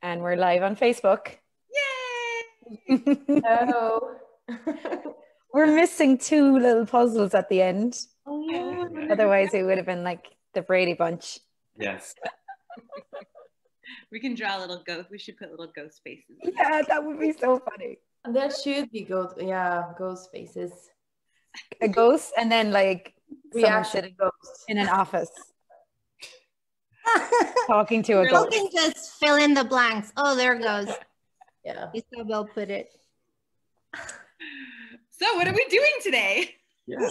And we're live on Facebook. Yay! Hello. We're missing two little puzzles at the end. Oh yeah. Otherwise it would have been like the Brady Bunch. Yes. We can draw little ghost. We should put little ghost faces. Yeah, that would be so funny. There should be ghost faces. A ghost and then like someone Reaction ghost in an office. Talking to a You ghost. can just fill in the blanks. Oh, there it goes. Yeah. Isabel put it. So what are we doing today? Yeah.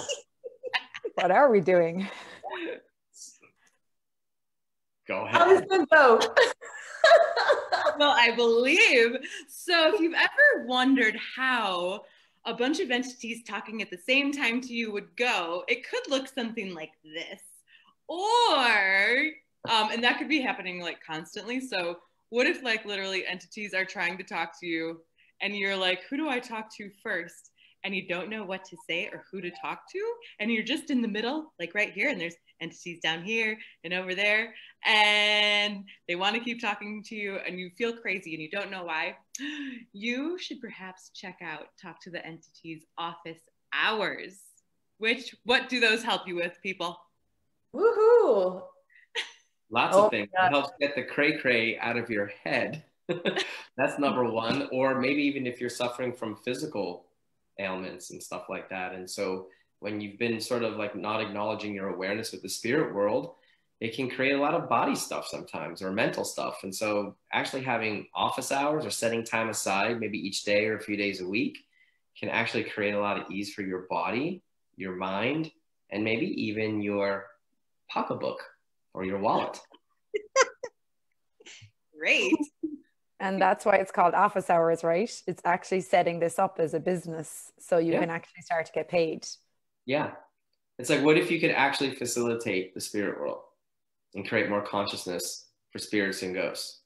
What are we doing? Go ahead. Alison, go. Well, I believe. So if you've ever wondered how a bunch of entities talking at the same time to you would go, it could look something like this. Or, and that could be happening like constantly. So what if like literally entities are trying to talk to you and you're like, who do I talk to first? And you don't know what to say or who to talk to. And you're just in the middle, like right here. And there's entities down here and over there. And they want to keep talking to you and you feel crazy and you don't know why. You should perhaps check out Talk to the Entities office hours. What do those help you with, people? Woohoo. Lots of things. It helps get the cray-cray out of your head. That's number one. Or maybe even if you're suffering from physical ailments and stuff like that. And so when you've been sort of like not acknowledging your awareness with the spirit world, it can create a lot of body stuff sometimes or mental stuff. And so actually having office hours or setting time aside, maybe each day or a few days a week, can actually create a lot of ease for your body, your mind, and maybe even your pocketbook or your wallet. Great. And that's why it's called office hours, right? It's actually setting this up as a business so you can actually start to get paid. Yeah. It's like, what if you could actually facilitate the spirit world and create more consciousness for spirits and ghosts?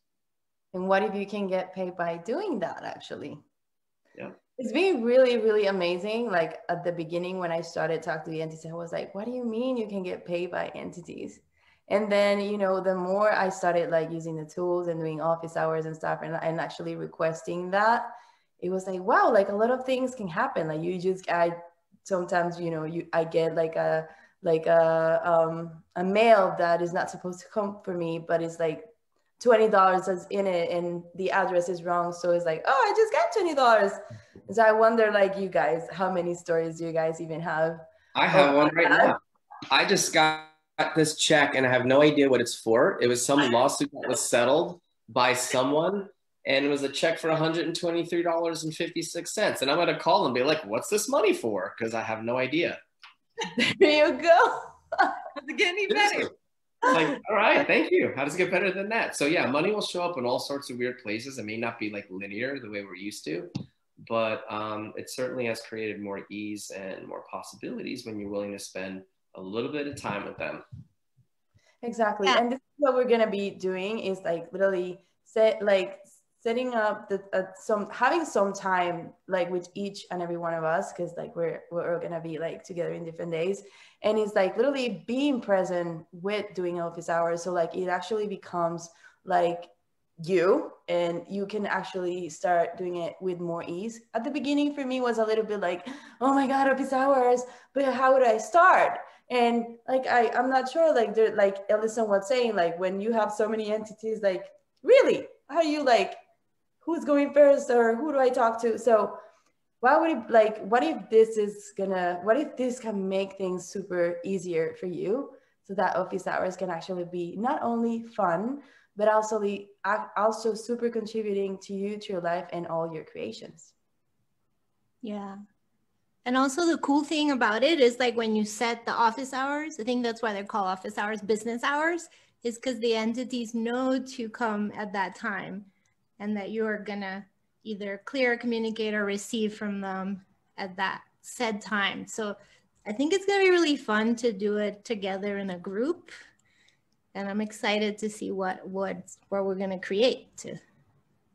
And what if you can get paid by doing that, actually? Yeah. It's been really, really amazing. Like at the beginning when I started talking to the entities, I was like, what do you mean you can get paid by entities? And then, you know, the more I started like using the tools and doing office hours and stuff and actually requesting that, it was like, wow, like a lot of things can happen. Like sometimes, you know, I get like a mail that is not supposed to come for me, but it's like $20 is in it and the address is wrong. So it's like, oh, I just got $20. So I wonder, like, you guys, how many stories do you guys even have? I have one right now. I just got this check and I have no idea what it's for. It was some lawsuit that was settled by someone and it was a check for $123.56. And I'm going to call and be like, what's this money for? Because I have no idea. There you go. Does it get any better? Like, all right, thank you. How does it get better than that? So yeah, money will show up in all sorts of weird places. It may not be like linear the way we're used to, but it certainly has created more ease and more possibilities when you're willing to spend a little bit of time with them. Exactly. Yeah. And this is what we're going to be doing is like literally setting up having some time like with each and every one of us, because like we're going to be like together in different days, and it's like literally being present with doing office hours. So like it actually becomes like you, and you can actually start doing it with more ease. At the beginning for me was a little bit like, oh my God, office hours, but how would I start? And like I'm not sure, like Alison was saying, like when you have so many entities, like really, how do you like, who's going first or who do I talk to? So what if this can make things super easier for you, so that office hours can actually be not only fun, but also super contributing to you, to your life and all your creations. Yeah. And also the cool thing about it is like when you set the office hours, I think that's why they're called office hours, business hours, is because the entities know to come at that time and that you're gonna either clear, communicate, or receive from them at that said time. So I think it's gonna be really fun to do it together in a group. And I'm excited to see what we're gonna create to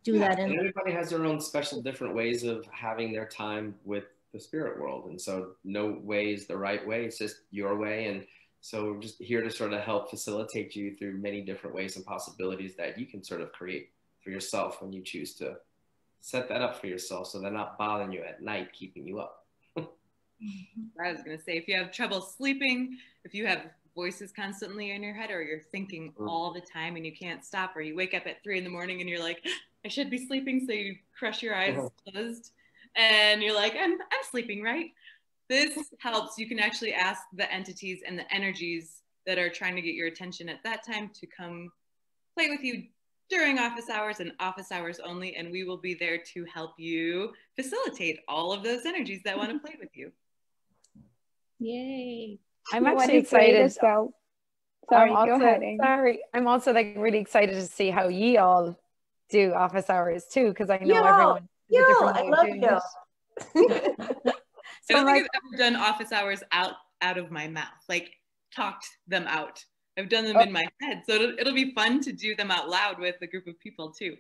do that. And everybody has their own special different ways of having their time with the spirit world. And so no way is the right way. It's just your way. And so we're just here to sort of help facilitate you through many different ways and possibilities that you can sort of create for yourself when you choose to set that up for yourself, so they're not bothering you at night, keeping you up. I was going to say, if you have trouble sleeping, if you have voices constantly in your head, or you're thinking all the time and you can't stop, or you wake up at 3 in the morning and you're like, I should be sleeping, so you crush your eyes closed and you're like, I'm sleeping, right? This helps. You can actually ask the entities and the energies that are trying to get your attention at that time to come play with you during office hours and office hours only, and we will be there to help you facilitate all of those energies that want to play with you. Yay. I'm actually excited as well. Sorry, go ahead. Sorry, I'm also like really excited to see how ye all do office hours too, because I know everyone has a different way of doing it. I don't think I've ever done office hours out of my mouth, like talked them out. I've done them in my head, so it'll be fun to do them out loud with a group of people too.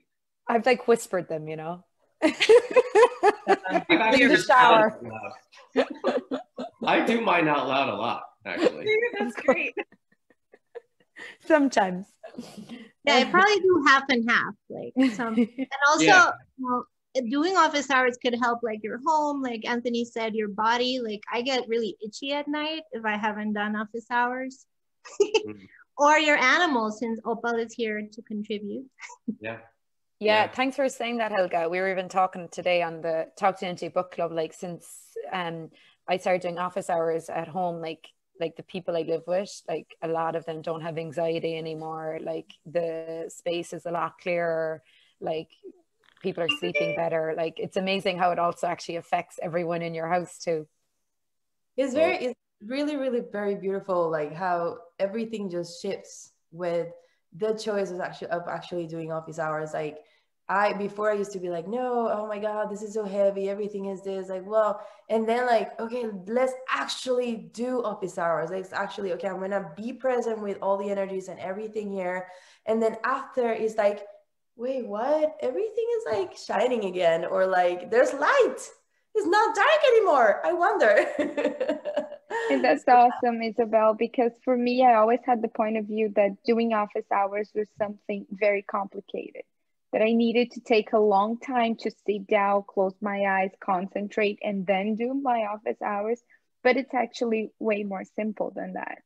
I've like whispered them, you know. In the shower. I do mine out loud a lot, actually. That's great. Sometimes. Yeah, I probably do half and half, like some. And also, you know, doing office hours could help like your home, like Anthony said, your body. Like I get really itchy at night if I haven't done office hours. Or your animals, since Opal is here to contribute. Yeah, thanks for saying that, Helga. We were even talking today on the Talk to NG book club, like since I started doing office hours at home, like the people I live with, like a lot of them don't have anxiety anymore. Like the space is a lot clearer, like people are sleeping better. Like it's amazing how it also actually affects everyone in your house too. It's really, really very beautiful, like how everything just shifts with the choice of actually doing office hours. Like before I used to be like, no, oh my God, this is so heavy, everything is this, like, well, and then like, okay, let's actually do office hours. Let's actually, okay, I'm gonna be present with all the energies and everything here. And then after is like, wait, what? Everything is like shining again, or like there's light. It's not dark anymore. I wonder. And that's awesome, Isabel, because for me, I always had the point of view that doing office hours was something very complicated, that I needed to take a long time to sit down, close my eyes, concentrate, and then do my office hours. But it's actually way more simple than that.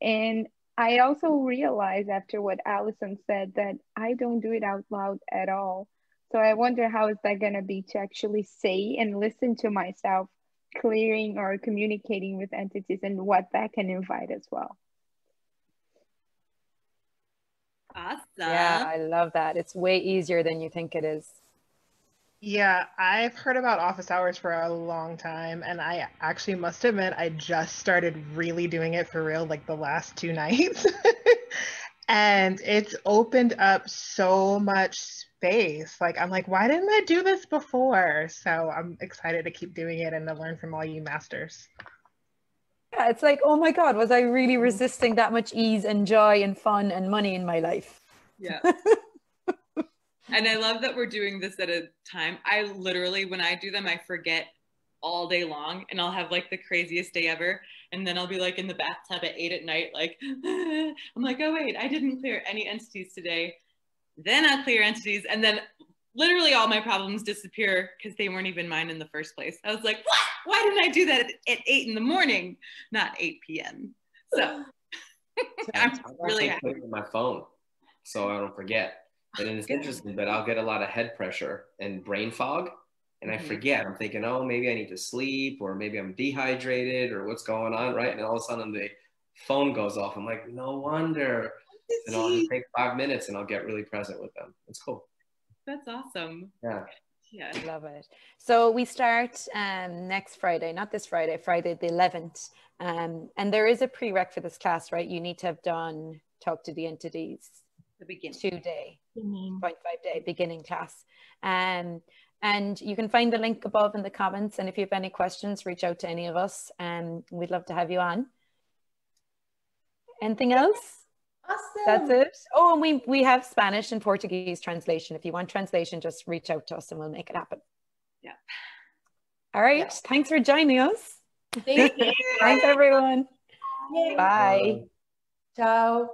And I also realized after what Alison said that I don't do it out loud at all. So I wonder how is that going to be to actually say and listen to myself clearing or communicating with entities, and what that can invite as well. Awesome. Yeah, I love that. It's way easier than you think it is. Yeah, I've heard about office hours for a long time, and I actually must admit I just started really doing it for real like the last 2 nights. And it's opened up so much space. Like, I'm like, why didn't I do this before? So I'm excited to keep doing it and to learn from all you masters. Yeah, it's like, oh my God, was I really resisting that much ease and joy and fun and money in my life? Yeah. And I love that we're doing this at a time. I literally, when I do them, I forget all day long, and I'll have like the craziest day ever. And then I'll be like in the bathtub at 8 at night, like, I'm like, oh wait, I didn't clear any entities today. Then I'll clear entities, and then literally all my problems disappear because they weren't even mine in the first place. I was like, what? Why didn't I do that at 8 in the morning, not 8 p.m.? So I'm really happy with my phone so I don't forget. And then it's interesting, but I'll get a lot of head pressure and brain fog, and I forget. I'm thinking, oh, maybe I need to sleep, or maybe I'm dehydrated, or what's going on, right? And all of a sudden the phone goes off. I'm like, no wonder. And I'll just take 5 minutes and I'll get really present with them. It's cool. That's awesome. Yeah. Yeah. I love it. So we start next Friday, not this Friday, Friday the 11th. And there is a prereq for this class, right? You need to have done Talk to the Entities. The beginning. 2-day, 0.5-day beginning class. And you can find the link above in the comments. And if you have any questions, reach out to any of us. And we'd love to have you on. Anything else? Awesome. That's it. Oh, and we have Spanish and Portuguese translation. If you want translation, just reach out to us and we'll make it happen. Yeah. All right. Thanks for joining us. Thank you. Thanks, everyone. Yay. Bye. Ciao.